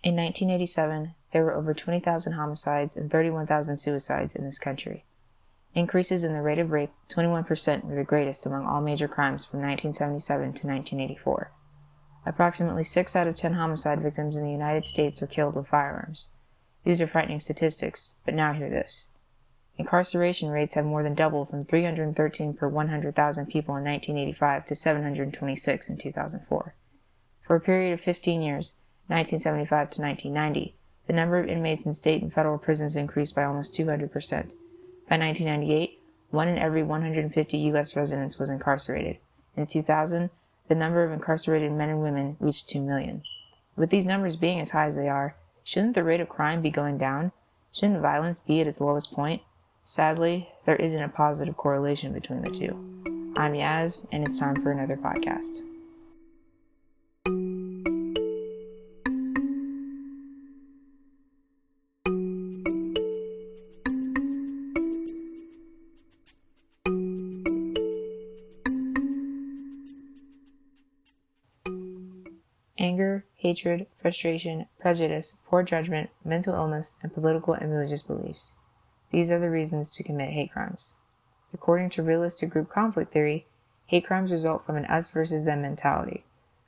In 1987, there were over 20,000 homicides and 31,000 suicides in this country. Increases in the rate of rape, 21%, were the greatest among all major crimes from 1977 to 1984. Approximately 6 out of 10 homicide victims in the United States were killed with firearms. These are frightening statistics, but now hear this. Incarceration rates have more than doubled from 313 per 100,000 people in 1985 to 726 in 2004. For a period of 15 years, 1975 to 1990, the number of inmates in state and federal prisons increased by almost 200%. By 1998, 1 in every 150 U.S. residents was incarcerated. In 2000, the number of incarcerated men and women reached 2 million. With these numbers being as high as they are, shouldn't the rate of crime be going down? Shouldn't violence be at its lowest point? Sadly, there isn't a positive correlation between the two. I'm Yaz, and it's time for another podcast. Anger, hatred, frustration, prejudice, poor judgment, mental illness, and political and religious beliefs. These are the reasons to commit hate crimes. According to realistic group conflict theory, hate crimes result from an us versus them mentality.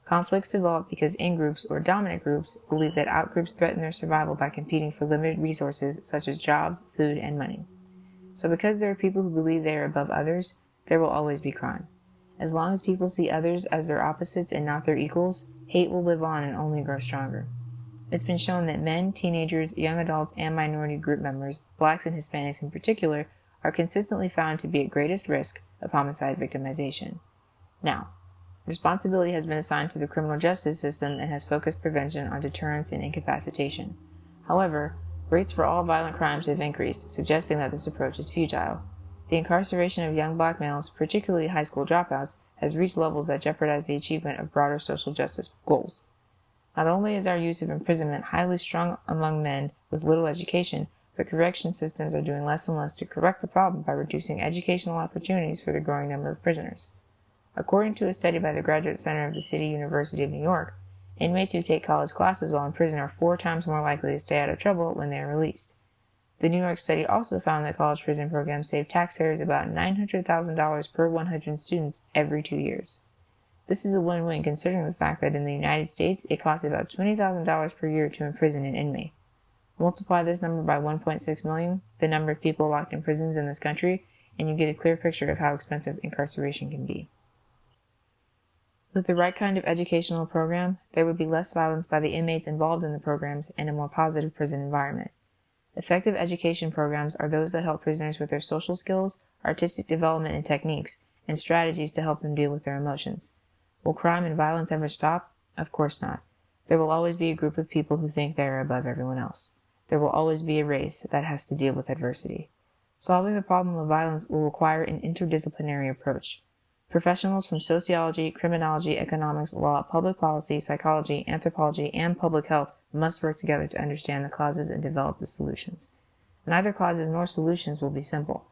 Conflicts develop because in-groups or dominant groups believe that out-groups threaten their survival by competing for limited resources such as jobs, food, and money. So because there are people who believe they are above others, there will always be crime. As long as people see others as their opposites and not their equals, hate will live on and only grow stronger. It's been shown that men, teenagers, young adults, and minority group members, blacks and Hispanics in particular, are consistently found to be at greatest risk of homicide victimization. Now, responsibility has been assigned to the criminal justice system and has focused prevention on deterrence and incapacitation. However, rates for all violent crimes have increased, suggesting that this approach is futile. The incarceration of young black males, particularly high school dropouts, has reached levels that jeopardize the achievement of broader social justice goals. Not only is our use of imprisonment highly strung among men with little education, but correction systems are doing less and less to correct the problem by reducing educational opportunities for the growing number of prisoners. According to a study by the Graduate Center of the City University of New York, inmates who take college classes while in prison are 4 times more likely to stay out of trouble when they are released. The New York study also found that college prison programs save taxpayers about $900,000 per 100 students every 2 years. This is a win-win considering the fact that in the United States it costs about $20,000 per year to imprison an inmate. Multiply this number by 1.6 million, the number of people locked in prisons in this country, and you get a clear picture of how expensive incarceration can be. With the right kind of educational program, there would be less violence by the inmates involved in the programs and a more positive prison environment. Effective education programs are those that help prisoners with their social skills, artistic development and techniques, and strategies to help them deal with their emotions. Will crime and violence ever stop? Of course not. There will always be a group of people who think they are above everyone else. There will always be a race that has to deal with adversity. Solving the problem of violence will require an interdisciplinary approach. Professionals from sociology, criminology, economics, law, public policy, psychology, anthropology, and public health must work together to understand the causes and develop the solutions. Neither causes nor solutions will be simple.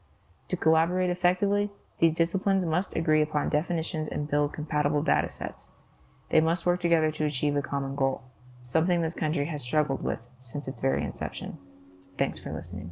To collaborate effectively, these disciplines must agree upon definitions and build compatible data sets. They must work together to achieve a common goal, something this country has struggled with since its very inception. Thanks for listening.